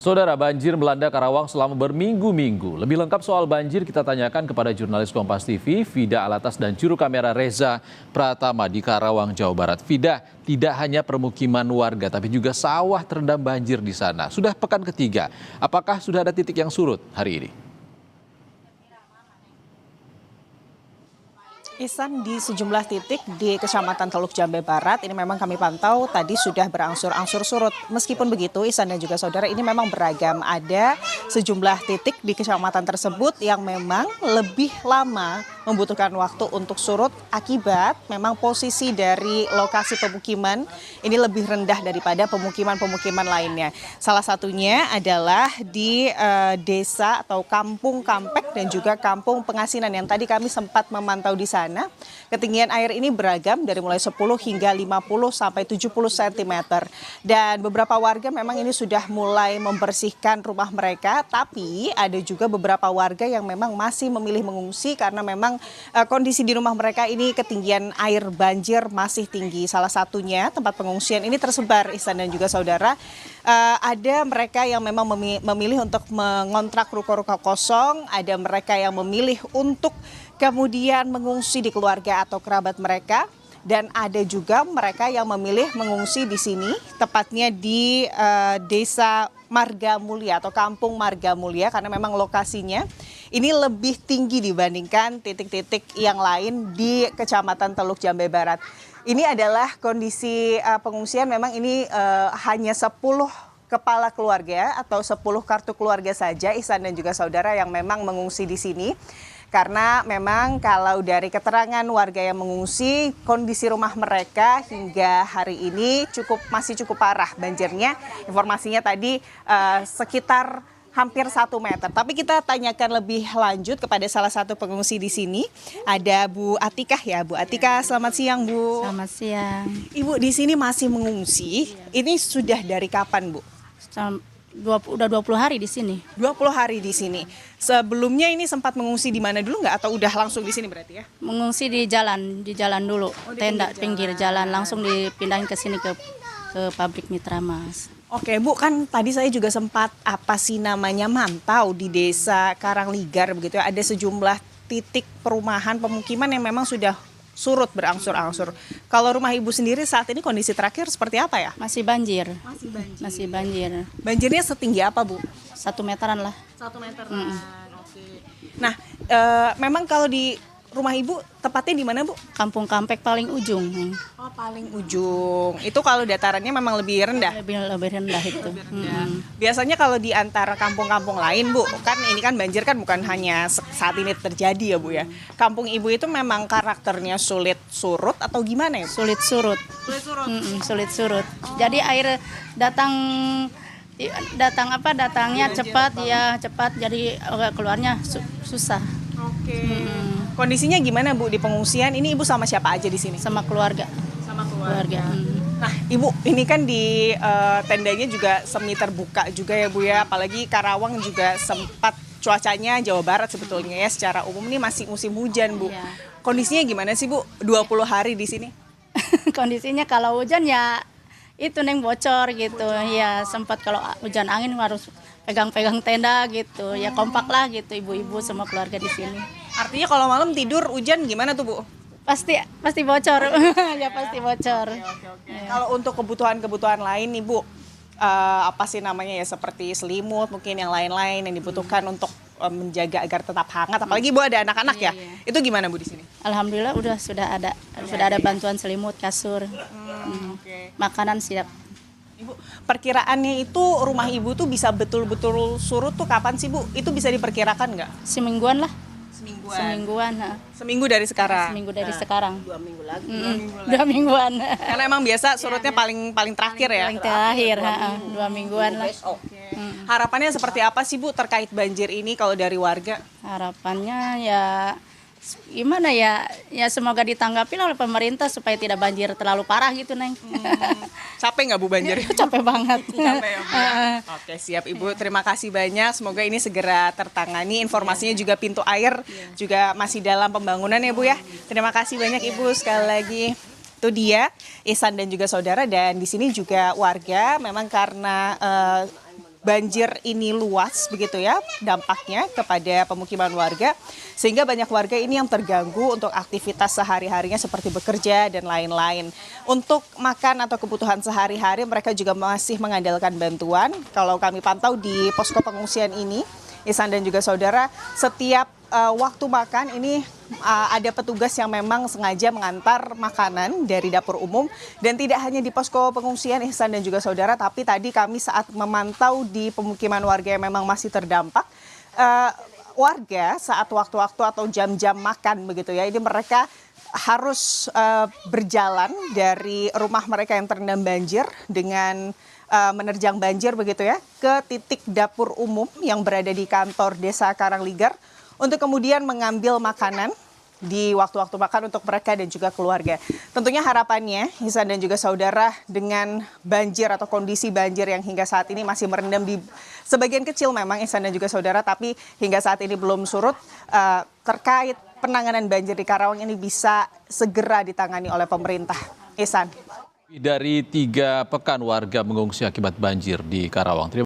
Saudara, banjir melanda Karawang selama berminggu-minggu. Lebih lengkap soal banjir kita tanyakan kepada jurnalis Kompas TV, Vida Alatas dan juru kamera Reza Pratama di Karawang, Jawa Barat. Vida, tidak hanya permukiman warga tapi juga sawah terendam banjir di sana. Sudah pekan ketiga, apakah sudah ada titik yang surut hari ini? Ihsan, di sejumlah titik di Kecamatan Teluk Jambe Barat ini memang kami pantau tadi sudah berangsur-angsur surut. Meskipun begitu, Ihsan dan juga saudara, ini memang beragam. Ada sejumlah titik di kecamatan tersebut yang memang lebih lama membutuhkan waktu untuk surut akibat memang posisi dari lokasi pemukiman ini lebih rendah daripada pemukiman-pemukiman lainnya. Salah satunya adalah di desa atau kampung Kampek dan juga kampung Pengasinan yang tadi kami sempat memantau di sana. Ketinggian air ini beragam dari mulai 10 hingga 50 sampai 70 cm. Dan beberapa warga memang ini sudah mulai membersihkan rumah mereka, tapi ada juga beberapa warga yang memang masih memilih mengungsi karena memang kondisi di rumah mereka ini ketinggian air banjir masih tinggi. Salah satunya tempat pengungsian ini tersebar, Ihsan dan juga saudara. Ada mereka yang memang memilih untuk mengontrak ruko-ruko kosong, ada mereka yang memilih untuk kemudian mengungsi di keluarga atau kerabat mereka, dan ada juga mereka yang memilih mengungsi di sini, tepatnya di Desa Marga Mulia atau Kampung Marga Mulia, karena memang lokasinya ini lebih tinggi dibandingkan titik-titik yang lain di Kecamatan Teluk Jambe Barat. Ini adalah kondisi pengungsian, memang ini hanya 10 kepala keluarga atau 10 kartu keluarga saja, Ihsan dan juga saudara, yang memang mengungsi di sini. Karena memang kalau dari keterangan warga yang mengungsi, kondisi rumah mereka hingga hari ini masih cukup parah banjirnya. Informasinya tadi sekitar hampir 1 meter. Tapi kita tanyakan lebih lanjut kepada salah satu pengungsi di sini. Ada Bu Atikah ya, Bu Atikah. Selamat siang, Bu. Selamat siang. Ibu di sini masih mengungsi. Ini sudah dari kapan, Bu? Udah 20 hari di sini. 20 hari di sini. Sebelumnya ini sempat mengungsi di mana dulu nggak, atau udah langsung di sini berarti ya? Mengungsi di jalan dulu, tenda pinggir jalan, langsung dipindahin ke sini ke pabrik Mitra Mas. Oke Bu, kan tadi saya juga sempat mantau di desa Karangligar begitu ya, ada sejumlah titik perumahan pemukiman yang memang sudah surut berangsur-angsur. Kalau rumah Ibu sendiri saat ini kondisi terakhir seperti apa ya? Masih banjir. Masih banjir. Banjirnya setinggi apa, Bu? 1 meteran lah. 1 meteran. Oke. Nah, memang kalau di rumah Ibu tepatnya di mana, Bu? Kampung Kampek paling ujung. Oh, paling ujung. Itu kalau datarannya memang lebih rendah. Lebih rendah itu. Biasanya kalau di antara kampung-kampung lain, Bu, kan ini kan banjir kan bukan hanya saat ini terjadi ya, Bu ya. Kampung Ibu itu memang karakternya sulit surut atau gimana ya, Bu? Sulit surut. Sulit surut. Jadi air datangnya cepat ya, cepat, jadi keluarnya susah. Oke. Kondisinya gimana, Bu, di pengungsian? Ini Ibu sama siapa aja di sini? Sama keluarga. Sama keluarga. Keluarga. Nah, Ibu, ini kan di tendanya juga semi terbuka juga ya, Bu ya. Apalagi Karawang juga sempat cuacanya Jawa Barat sebetulnya ya, secara umum ini masih musim hujan, Bu. Iya. Kondisinya gimana sih, Bu? 20 hari di sini? Kondisinya kalau hujan ya itu Neng bocor gitu. Ya sempat kalau hujan angin harus pegang-pegang tenda gitu. Ya kompak lah gitu ibu-ibu sama keluarga di sini. Artinya kalau malam tidur hujan gimana tuh, Bu? Pasti bocor. Ya pasti bocor. Oke. Kalau untuk kebutuhan-kebutuhan lain nih, Bu, apa sih namanya ya, seperti selimut mungkin yang lain-lain yang dibutuhkan untuk menjaga agar tetap hangat, apalagi Bu ada anak-anak ya. Itu gimana, Bu, di sini? Alhamdulillah sudah ada bantuan selimut, kasur. Oke. Makanan siap. Ibu, perkiraannya itu rumah Ibu tuh bisa betul-betul surut tuh kapan sih, Bu? Itu bisa diperkirakan nggak? Semingguan lah. Semingguan. Ha. Seminggu dari sekarang. Seminggu dari sekarang. 2 minggu lagi. 2 mingguan. Karena emang biasa surutnya paling terakhir ya. Paling terakhir, 2 mingguan lah. Oke. Harapannya seperti apa sih, Bu, terkait banjir ini kalau dari warga? Harapannya ya gimana ya semoga ditanggapi oleh pemerintah supaya tidak banjir terlalu parah gitu, Neng. Capek nggak, Bu, banjir? Capek banget. Capek ya, Bu? Oke, siap Ibu. Terima kasih banyak. Semoga ini segera tertangani. Informasinya juga pintu air juga masih dalam pembangunan ya, Bu ya. Terima kasih banyak, Ibu, sekali lagi. Itu dia Ihsan dan juga saudara, dan di sini juga warga memang karena banjir ini luas begitu ya dampaknya kepada pemukiman warga, sehingga banyak warga ini yang terganggu untuk aktivitas sehari-harinya seperti bekerja dan lain-lain. Untuk makan atau kebutuhan sehari-hari mereka juga masih mengandalkan bantuan. Kalau kami pantau di posko pengungsian ini, Ihsan dan juga saudara, setiap waktu makan ini ada petugas yang memang sengaja mengantar makanan dari dapur umum, dan tidak hanya di posko pengungsian Ihsan dan juga saudara, tapi tadi kami saat memantau di pemukiman warga yang memang masih terdampak, warga saat waktu-waktu atau jam-jam makan begitu ya, ini mereka harus berjalan dari rumah mereka yang terendam banjir dengan menerjang banjir begitu ya ke titik dapur umum yang berada di kantor Desa Karangligar untuk kemudian mengambil makanan di waktu-waktu makan untuk mereka dan juga keluarga. Tentunya harapannya Ihsan dan juga saudara, dengan banjir atau kondisi banjir yang hingga saat ini masih merendam di sebagian kecil memang Ihsan dan juga saudara, tapi hingga saat ini belum surut, terkait penanganan banjir di Karawang ini bisa segera ditangani oleh pemerintah. Ihsan. Dari 3 pekan warga mengungsi akibat banjir di Karawang.